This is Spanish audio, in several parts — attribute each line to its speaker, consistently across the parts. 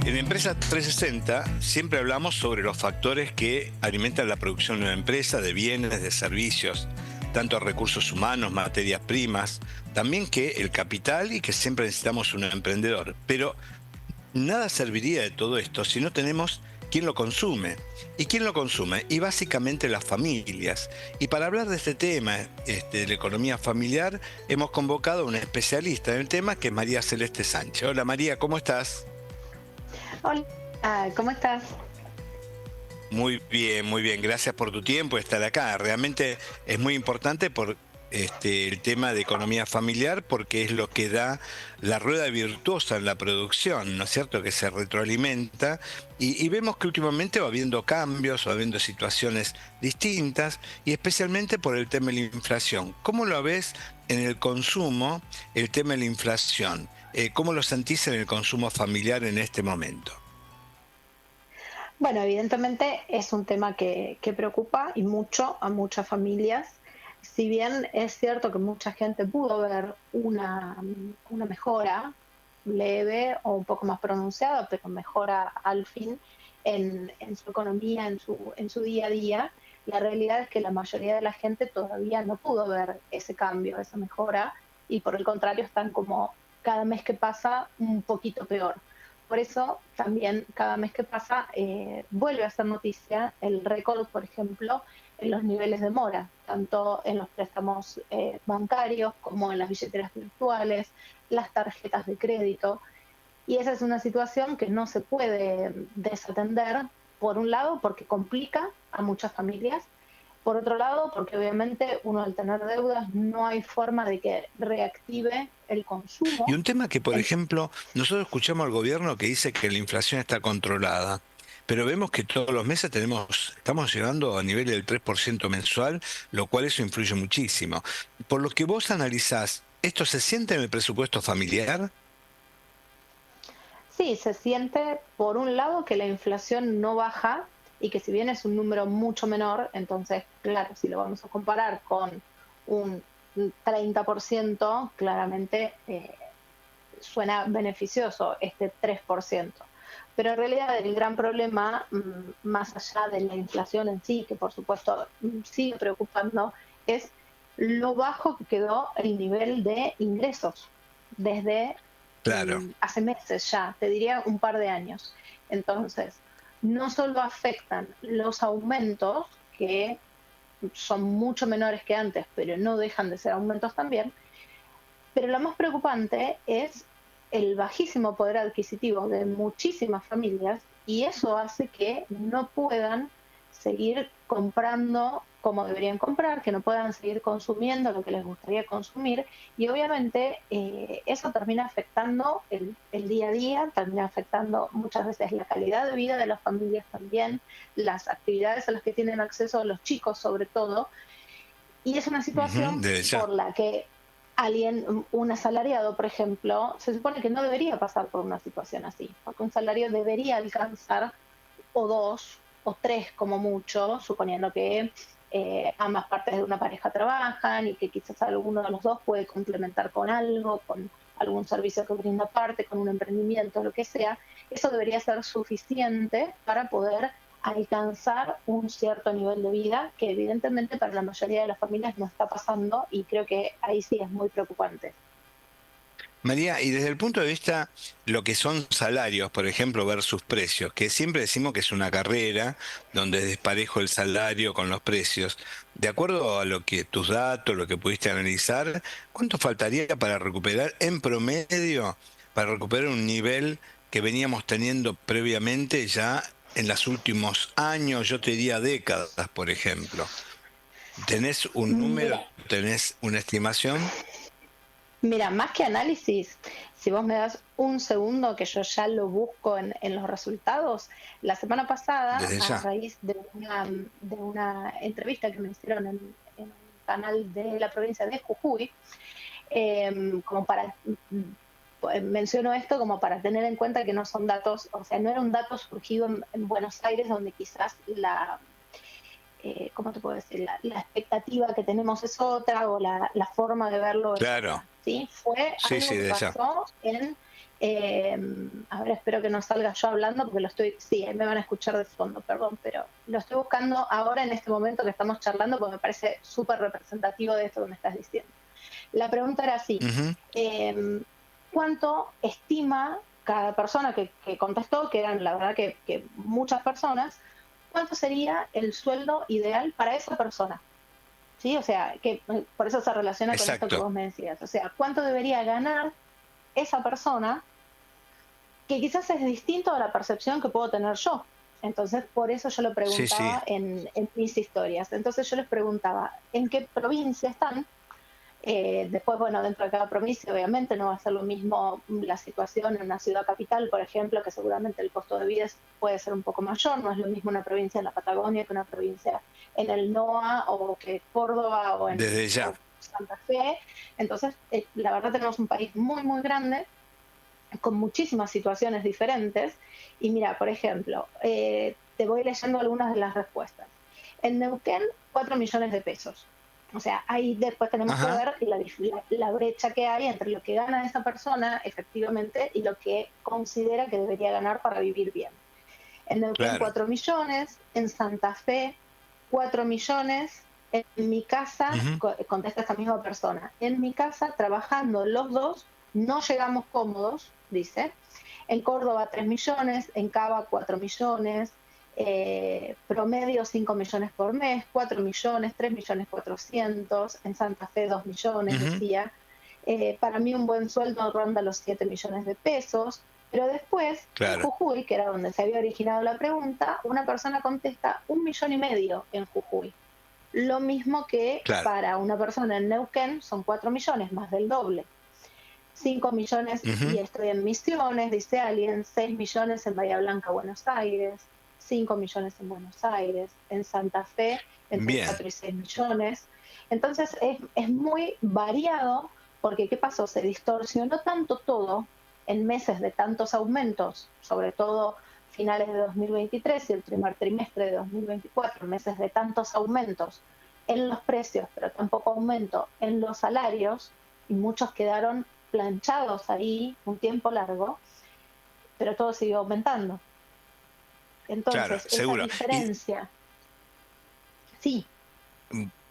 Speaker 1: En Empresa 360 siempre hablamos sobre los factores que alimentan la producción de una empresa, de bienes, de servicios, tanto recursos humanos, materias primas, también que el capital y que siempre necesitamos un emprendedor. Pero nada serviría de todo esto si no tenemos quién lo consume. ¿Y quién lo consume? Y básicamente las familias. Y para hablar de este tema, de la economía familiar, hemos convocado a una especialista en el tema que es María Celeste Sánchez. Hola María, ¿cómo estás?
Speaker 2: Hola, ¿cómo estás?
Speaker 1: Muy bien, muy bien. Gracias por tu tiempo y estar acá. Realmente es muy importante por el tema de economía familiar porque es lo que da la rueda virtuosa en la producción, ¿no es cierto? Que se retroalimenta y vemos que últimamente va habiendo cambios, va habiendo situaciones distintas y especialmente por el tema de la inflación. ¿Cómo lo ves en el consumo, el tema de la inflación? ¿Cómo lo sentís en el consumo familiar en este momento?
Speaker 2: Bueno, evidentemente es un tema que preocupa y mucho a muchas familias. Si bien es cierto que mucha gente pudo ver una mejora leve o un poco más pronunciada, pero mejora al fin en su economía, en su día a día, la realidad es que la mayoría de la gente todavía no pudo ver ese cambio, esa mejora, y por el contrario están como cada mes que pasa un poquito peor. Por eso también cada mes que pasa vuelve a ser noticia el récord, por ejemplo, en los niveles de mora, tanto en los préstamos bancarios como en las billeteras virtuales, las tarjetas de crédito. Y esa es una situación que no se puede desatender, por un lado, porque complica a muchas familias, por otro lado, porque obviamente uno al tener deudas no hay forma de que reactive el
Speaker 1: Y
Speaker 2: consumo.
Speaker 1: un tema que, por ejemplo, nosotros escuchamos al gobierno que dice que la inflación está controlada, pero vemos que todos los meses estamos llegando a nivel del 3% mensual, lo cual eso influye muchísimo. Por lo que vos analizás, ¿esto se siente en el presupuesto familiar?
Speaker 2: Sí, se siente por un lado que la inflación no baja y que si bien es un número mucho menor, entonces, claro, si lo vamos a comparar con un 30%, claramente suena beneficioso este 3%. Pero en realidad el gran problema, más allá de la inflación en sí, que por supuesto sigue preocupando, es lo bajo que quedó el nivel de ingresos desde
Speaker 1: Claro.
Speaker 2: hace meses ya, te diría un par de años. Entonces, no solo afectan los aumentos, que son mucho menores que antes, pero no dejan de ser aumentos también, pero lo más preocupante es el bajísimo poder adquisitivo de muchísimas familias y eso hace que no puedan seguir comprando como deberían comprar, que no puedan seguir consumiendo lo que les gustaría consumir y obviamente eso termina afectando el día a día, termina afectando muchas veces la calidad de vida de las familias también, las actividades a las que tienen acceso los chicos sobre todo, y es una
Speaker 1: Ujú,
Speaker 2: situación
Speaker 1: desde ya.
Speaker 2: por la que alguien, un asalariado, por ejemplo, se supone que no debería pasar por una situación así, porque un salario debería alcanzar o dos o tres como mucho, suponiendo que ambas partes de una pareja trabajan y que quizás alguno de los dos puede complementar con algo, con algún servicio que brinda aparte, con un emprendimiento, lo que sea, eso debería ser suficiente para poder alcanzar un cierto nivel de vida que evidentemente para la mayoría de las familias no está pasando y creo que ahí sí es muy preocupante.
Speaker 1: María, y desde el punto de vista lo que son salarios, por ejemplo, versus precios, que siempre decimos que es una carrera donde es desparejo el salario con los precios. De acuerdo a lo que tus datos, lo que pudiste analizar, ¿cuánto faltaría para recuperar en promedio, para recuperar un nivel que veníamos teniendo previamente ya en los últimos años, yo te diría décadas, por ejemplo? ¿Tenés un número,
Speaker 2: Mira,
Speaker 1: tenés una estimación?
Speaker 2: Mira, más que análisis, si vos me das un segundo que yo ya lo busco en los resultados, la semana pasada,
Speaker 1: Desde
Speaker 2: a
Speaker 1: ya.
Speaker 2: raíz de una entrevista que me hicieron en un canal de la provincia de Jujuy, como para, menciono esto como para tener en cuenta que no son datos, o sea, no era un dato surgido en Buenos Aires, donde quizás ¿cómo te puedo decir? La expectativa que tenemos es otra o la forma de verlo es
Speaker 1: Claro.
Speaker 2: otra, ¿sí? Fue
Speaker 1: Sí, sí,
Speaker 2: algo que
Speaker 1: de ya.
Speaker 2: pasó en Eh, a ver, espero que no salga yo hablando porque sí, ahí me van a escuchar de fondo, perdón, pero lo estoy buscando ahora en este momento que estamos charlando porque me parece súper representativo de esto que me estás diciendo. La pregunta era así,
Speaker 1: Ujú.
Speaker 2: ¿cuánto estima cada persona que contestó, que eran la verdad que muchas personas, cuánto sería el sueldo ideal para esa persona? ¿Sí? O sea, que por eso se relaciona con esto que
Speaker 1: Exacto.
Speaker 2: vos me decías. O sea, ¿cuánto debería ganar esa persona que quizás es distinto a la percepción que puedo tener yo? Entonces, por eso yo lo
Speaker 1: Sí, sí.
Speaker 2: preguntaba en mis historias. Entonces yo les preguntaba, ¿en qué provincia están? Después, bueno, dentro de cada provincia, obviamente, no va a ser lo mismo la situación en una ciudad capital, por ejemplo, que seguramente el costo de vida puede ser un poco mayor. No es lo mismo una provincia en la Patagonia que una provincia en el NOA o que Córdoba
Speaker 1: Desde ya.
Speaker 2: o Santa Fe. Entonces, la verdad, tenemos un país muy, muy grande con muchísimas situaciones diferentes. Y mira, por ejemplo, te voy leyendo algunas de las respuestas. En Neuquén, 4 millones de pesos. O sea, ahí después tenemos que
Speaker 1: Ajá,
Speaker 2: ver la brecha que hay entre lo que gana esa persona efectivamente y lo que considera que debería ganar para vivir bien. En Neuquén,
Speaker 1: claro.
Speaker 2: 4 millones. En Santa Fe, 4 millones. En mi casa,
Speaker 1: Ujú.
Speaker 2: contesta esta misma persona, en mi casa, trabajando los dos, no llegamos cómodos, dice. En Córdoba 3 millones, en Cava 4 millones, promedio 5 millones por mes, 4 millones, 3 millones 400, en Santa Fe 2 millones,
Speaker 1: Ujú.
Speaker 2: decía. Para mí un buen sueldo ronda los 7 millones de pesos, pero después, en
Speaker 1: Claro,
Speaker 2: Jujuy, que era donde se había originado la pregunta, una persona contesta 1,5 millones en Jujuy. Lo mismo que
Speaker 1: claro.
Speaker 2: para una persona en Neuquén son 4 millones, más del doble. 5 millones, y
Speaker 1: Ujú.
Speaker 2: estoy en Misiones, dice alguien, 6 millones en Bahía Blanca, Buenos Aires, 5 millones en Buenos Aires, en Santa Fe, entre
Speaker 1: Bien,
Speaker 2: 4 y 6 millones. Entonces es muy variado, porque ¿qué pasó? Se distorsionó tanto todo en meses de tantos aumentos, sobre todo finales de 2023 y el primer trimestre de 2024, meses de tantos aumentos en los precios, pero tampoco aumento en los salarios, y muchos quedaron planchados ahí un tiempo largo, pero todo siguió aumentando.
Speaker 1: claro,
Speaker 2: Entonces, esa
Speaker 1: seguro. Y
Speaker 2: diferencia, sí,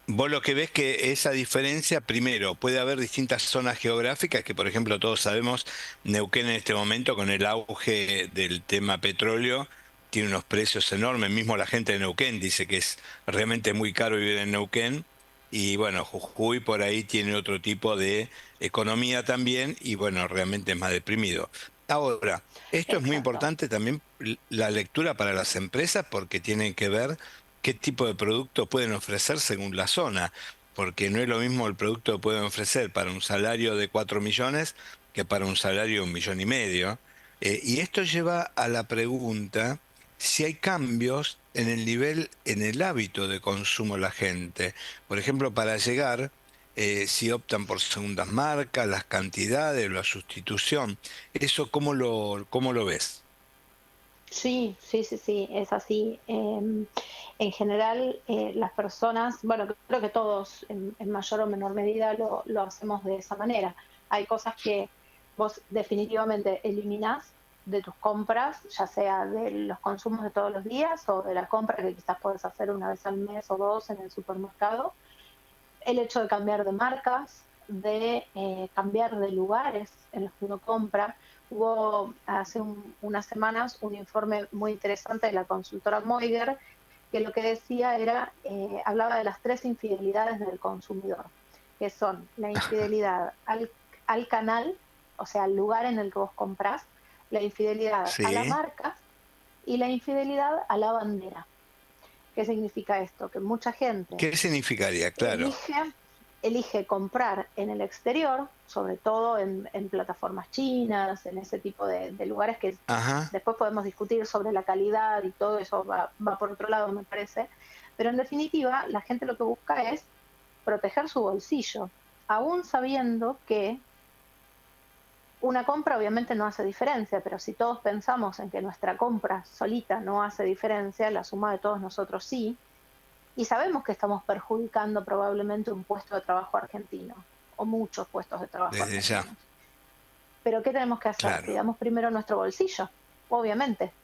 Speaker 1: vos lo que ves que esa diferencia, primero, puede haber distintas zonas geográficas, que por ejemplo todos sabemos, Neuquén en este momento con el auge del tema petróleo, tiene unos precios enormes, mismo la gente de Neuquén dice que es realmente muy caro vivir en Neuquén, y bueno, Jujuy por ahí tiene otro tipo de economía también, y bueno, realmente es más deprimido. Ahora, esto es muy
Speaker 2: exacto.
Speaker 1: importante también la lectura para las empresas porque tienen que ver qué tipo de producto pueden ofrecer según la zona, porque no es lo mismo el producto que pueden ofrecer para un salario de 4 millones que para un salario de 1,5 millones. Y esto lleva a la pregunta si hay cambios en el nivel, en el hábito de consumo de la gente. Por ejemplo, para llegar, si optan por segundas marcas, las cantidades, la sustitución. ¿Eso cómo lo ves?
Speaker 2: Sí, sí, sí, sí, es así. En general, las personas, bueno, creo que todos en mayor o menor medida lo hacemos de esa manera. Hay cosas que vos definitivamente eliminás de tus compras, ya sea de los consumos de todos los días o de la compra que quizás puedes hacer una vez al mes o dos en el supermercado. El hecho de cambiar de marcas, de cambiar de lugares en los que uno compra. Hubo hace unas semanas un informe muy interesante de la consultora Moiger que lo que decía era, hablaba de las 3 infidelidades del consumidor, que son la infidelidad al canal, o sea, al lugar en el que vos comprás, la infidelidad a la
Speaker 1: Sí.
Speaker 2: marca y la infidelidad a la bandera. ¿Qué significa esto? Que mucha gente
Speaker 1: ¿Qué significaría? Claro.
Speaker 2: elige, elige comprar en el exterior, sobre todo en plataformas chinas, en ese tipo de lugares que
Speaker 1: Ajá.
Speaker 2: después podemos discutir sobre la calidad y todo eso va por otro lado, me parece. Pero en definitiva, la gente lo que busca es proteger su bolsillo, aún sabiendo que una compra obviamente no hace diferencia, pero si todos pensamos en que nuestra compra solita no hace diferencia, la suma de todos nosotros sí, y sabemos que estamos perjudicando probablemente un puesto de trabajo argentino o muchos puestos de trabajo
Speaker 1: Desde ya.
Speaker 2: argentinos. Pero ¿qué tenemos que hacer?
Speaker 1: claro,
Speaker 2: Cuidamos primero nuestro bolsillo, obviamente.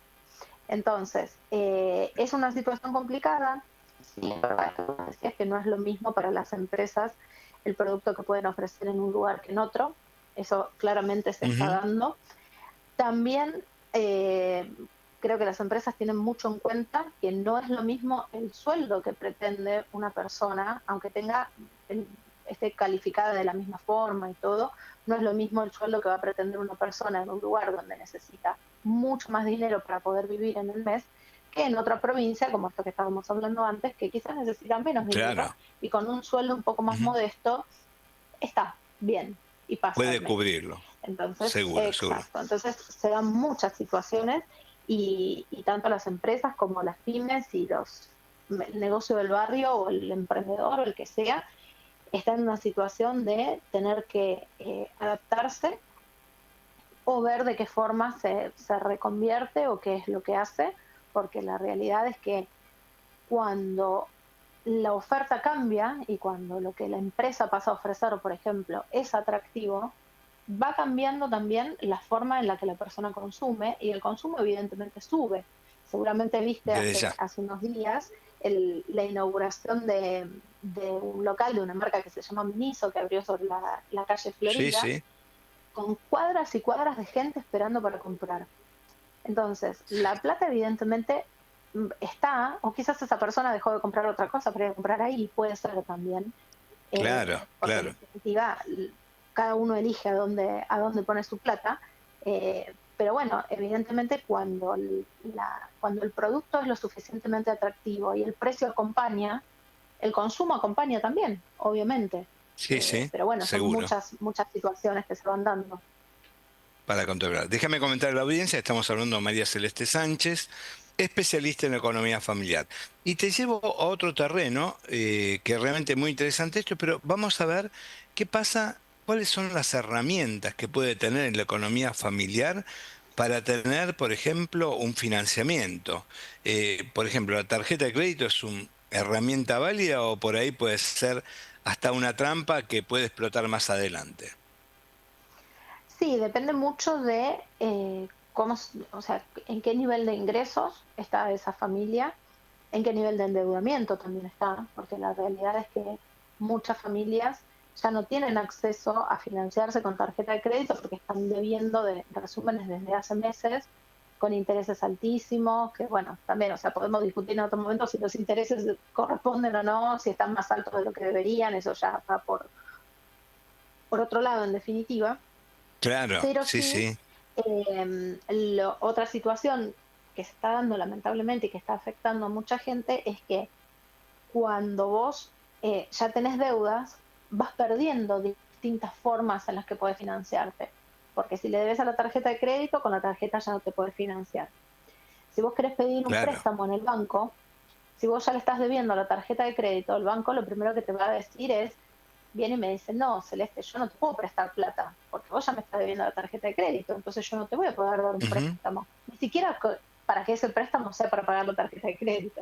Speaker 2: Entonces, es una situación complicada. Sí, es verdad, como decías, que no es lo mismo para las empresas el producto que pueden ofrecer en un lugar que en otro. Eso claramente se está
Speaker 1: ujú,
Speaker 2: dando. También creo que las empresas tienen mucho en cuenta que no es lo mismo el sueldo que pretende una persona, aunque esté calificada de la misma forma y todo, no es lo mismo el sueldo que va a pretender una persona en un lugar donde necesita mucho más dinero para poder vivir en el mes que en otra provincia, como esto que estábamos hablando antes, que quizás necesita menos dinero
Speaker 1: claro,
Speaker 2: y con un sueldo un poco más
Speaker 1: ujú.
Speaker 2: modesto está bien y pasa el
Speaker 1: Puede
Speaker 2: mes.
Speaker 1: cubrirlo,
Speaker 2: Entonces,
Speaker 1: seguro, seguro.
Speaker 2: exacto. Entonces se dan muchas situaciones y tanto las empresas como las pymes y el negocio del barrio o el emprendedor o el que sea, está en una situación de tener que adaptarse o ver de qué forma se reconvierte o qué es lo que hace, porque la realidad es que cuando la oferta cambia y cuando lo que la empresa pasa a ofrecer, por ejemplo, es atractivo, va cambiando también la forma en la que la persona consume y el consumo evidentemente sube. Seguramente viste
Speaker 1: Desde ya.
Speaker 2: hace unos días la inauguración de un local de una marca que se llama Miniso, que abrió sobre la calle
Speaker 1: Sí,
Speaker 2: Florida,
Speaker 1: sí,
Speaker 2: con cuadras y cuadras de gente esperando para comprar. Entonces, la plata evidentemente está, o quizás esa persona dejó de comprar otra cosa para ir a comprar ahí, puede ser también,
Speaker 1: claro,
Speaker 2: porque en
Speaker 1: claro.
Speaker 2: definitiva cada uno elige a dónde pone su plata, pero bueno, evidentemente cuando el producto es lo suficientemente atractivo y el precio acompaña, el consumo acompaña también, obviamente.
Speaker 1: Sí, sí,
Speaker 2: Pero bueno, son
Speaker 1: seguro,
Speaker 2: muchas situaciones que se van dando.
Speaker 1: para controlar. Déjame comentar a la audiencia, estamos hablando de María Celeste Sánchez, especialista en economía familiar. Y te llevo a otro terreno, que es realmente muy interesante esto, pero vamos a ver qué pasa, cuáles son las herramientas que puede tener en la economía familiar para tener, por ejemplo, un financiamiento. Por ejemplo, la tarjeta de crédito es una herramienta válida o por ahí puede ser hasta una trampa que puede explotar más adelante.
Speaker 2: Sí, depende mucho de o sea, en qué nivel de ingresos está esa familia, en qué nivel de endeudamiento también está, porque la realidad es que muchas familias ya no tienen acceso a financiarse con tarjeta de crédito porque están debiendo de resúmenes desde hace meses con intereses altísimos, que bueno, también, o sea, podemos discutir en otro momento si los intereses corresponden o no, si están más altos de lo que deberían, eso ya va por otro lado en definitiva,
Speaker 1: Claro,
Speaker 2: pero
Speaker 1: sí,
Speaker 2: sí,
Speaker 1: sí.
Speaker 2: otra situación que se está dando lamentablemente y que está afectando a mucha gente es que cuando vos ya tenés deudas, vas perdiendo distintas formas en las que puedes financiarte. Porque si le debes a la tarjeta de crédito, con la tarjeta ya no te puedes financiar. Si vos querés pedir un
Speaker 1: Claro.
Speaker 2: préstamo en el banco, si vos ya le estás debiendo a la tarjeta de crédito, el banco lo primero que te va a decir es, viene y me dice, no, Celeste, yo no te puedo prestar plata, porque vos ya me estás debiendo la tarjeta de crédito, entonces yo no te voy a poder dar un
Speaker 1: Ujú.
Speaker 2: préstamo, ni siquiera para que ese préstamo sea para pagar la tarjeta de crédito.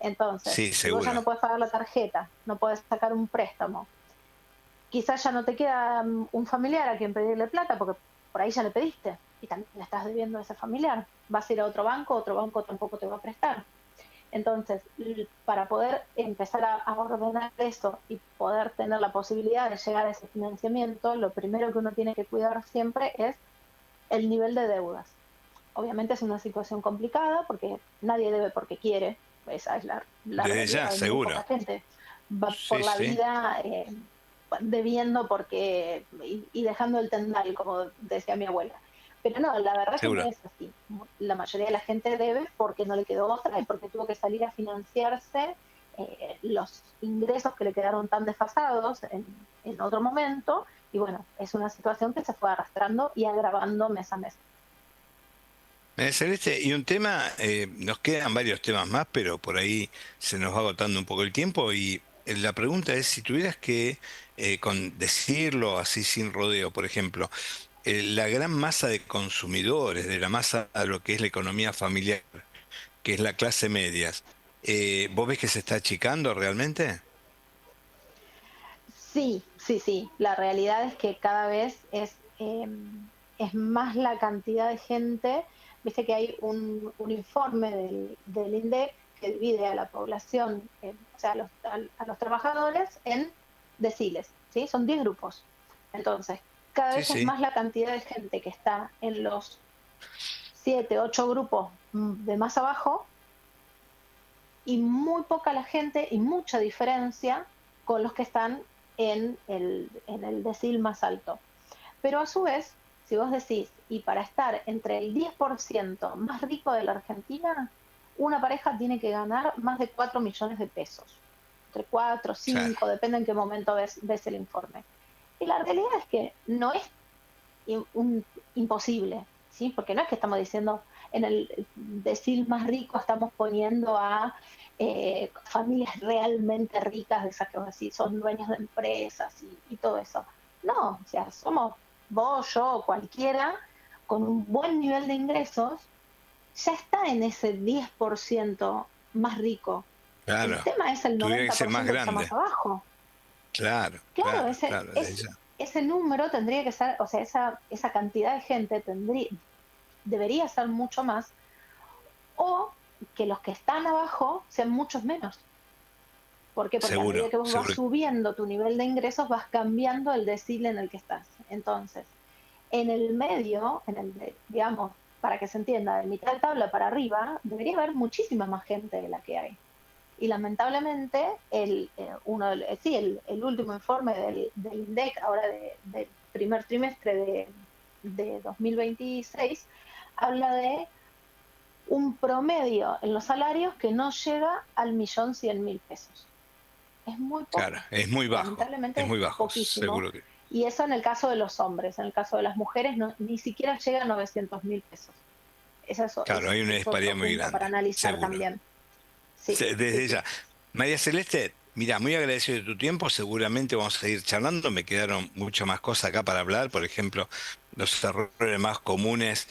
Speaker 2: Entonces,
Speaker 1: Sí,
Speaker 2: si vos ya
Speaker 1: seguro.
Speaker 2: no puedes pagar la tarjeta, no puedes sacar un préstamo, quizás ya no te queda un familiar a quien pedirle plata, porque por ahí ya le pediste y también le estás debiendo a ese familiar. Vas a ir a otro banco tampoco te va a prestar. Entonces, para poder empezar a ordenar eso y poder tener la posibilidad de llegar a ese financiamiento, lo primero que uno tiene que cuidar siempre es el nivel de deudas. Obviamente es una situación complicada porque nadie debe porque quiere, esa es la
Speaker 1: Desde ya,
Speaker 2: realidad, muy poca
Speaker 1: seguro.
Speaker 2: gente va por
Speaker 1: Sí,
Speaker 2: la
Speaker 1: sí,
Speaker 2: vida debiendo porque y dejando el tendal, como decía mi abuela. Pero no, la verdad que no
Speaker 1: seguro.
Speaker 2: es así. La mayoría de la gente debe porque no le quedó otra y porque tuvo que salir a financiarse los ingresos que le quedaron tan desfasados en otro momento. Y bueno, es una situación que se fue arrastrando y agravando mes a mes.
Speaker 1: Celeste, y un tema, nos quedan varios temas más, pero por ahí se nos va agotando un poco el tiempo y la pregunta es si tuvieras que con decirlo así sin rodeo, por ejemplo, la gran masa de consumidores, de la masa a lo que es la economía familiar, que es la clase media, ¿vos ves que se está achicando realmente?
Speaker 2: Sí, sí, sí. La realidad es que cada vez es eh, es más la cantidad de gente. Viste que hay un informe del INDEC que divide a la población, o sea, a los trabajadores en deciles, ¿sí? Son 10 grupos. Entonces, cada
Speaker 1: Sí,
Speaker 2: vez es
Speaker 1: sí,
Speaker 2: más la cantidad de gente que está en los 7, 8 grupos de más abajo, y muy poca la gente y mucha diferencia con los que están en el decil más alto. Pero a su vez, si vos decís, y para estar entre el 10% más rico de la Argentina, una pareja tiene que ganar más de 4 millones de pesos. Entre 4,
Speaker 1: claro.
Speaker 2: 5, depende en qué momento ves el informe. Y la realidad es que no es imposible, ¿sí? Porque no es que estamos diciendo en el decil más rico estamos poniendo a familias realmente ricas, de esas que así son dueños de empresas y todo eso. No, o sea, somos vos, yo, cualquiera, con un buen nivel de ingresos, ya está en ese 10% más rico. El
Speaker 1: Claro,
Speaker 2: tema es el
Speaker 1: tuviera que ser más
Speaker 2: 90% que está más
Speaker 1: grande.
Speaker 2: abajo.
Speaker 1: Claro,
Speaker 2: Claro,
Speaker 1: claro, claro, de ella.
Speaker 2: ese número tendría que ser, o sea, esa cantidad de gente debería ser mucho más, o que los que están abajo sean muchos menos. ¿Por qué? Porque a medida
Speaker 1: Seguro,
Speaker 2: que vos vas
Speaker 1: seguro.
Speaker 2: subiendo tu nivel de ingresos, vas cambiando el decil en el que estás. Entonces, en el medio, digamos, para que se entienda, de mitad de tabla para arriba, debería haber muchísima más gente de la que hay. Y lamentablemente, sí, el último informe del INDEC, ahora del primer trimestre de 2026, habla de un promedio en los salarios que no llega al 1.100.000 pesos. Es muy
Speaker 1: Claro,
Speaker 2: poco, lamentablemente
Speaker 1: es
Speaker 2: es
Speaker 1: muy bajo,
Speaker 2: poquísimo.
Speaker 1: seguro que.
Speaker 2: Y eso en el caso de los hombres, en el caso de las mujeres no, ni siquiera llega a 900.000 pesos.
Speaker 1: Claro, hay una
Speaker 2: Es otro
Speaker 1: disparidad muy
Speaker 2: punto para
Speaker 1: grande,
Speaker 2: analizar
Speaker 1: seguro.
Speaker 2: también. Sí, sí,
Speaker 1: Desde
Speaker 2: sí.
Speaker 1: ya. María Celeste, mira, muy agradecido de tu tiempo. Seguramente vamos a seguir charlando. Me quedaron muchas más cosas acá para hablar. Por ejemplo, los errores más comunes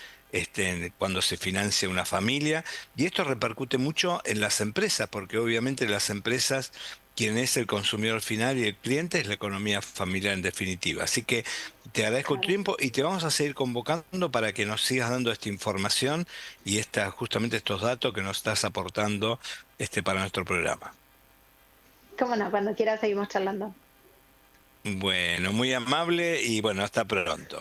Speaker 1: cuando se financia una familia. Y esto repercute mucho en las empresas, porque obviamente las empresas, quien es el consumidor final y el cliente, es la economía familiar en definitiva. Así que te agradezco tu
Speaker 2: Claro.
Speaker 1: tiempo y te vamos a seguir convocando para que nos sigas dando esta información y justamente estos datos que nos estás aportando para nuestro programa.
Speaker 2: Cómo no, cuando quieras seguimos charlando.
Speaker 1: Bueno, muy amable y bueno, hasta pronto.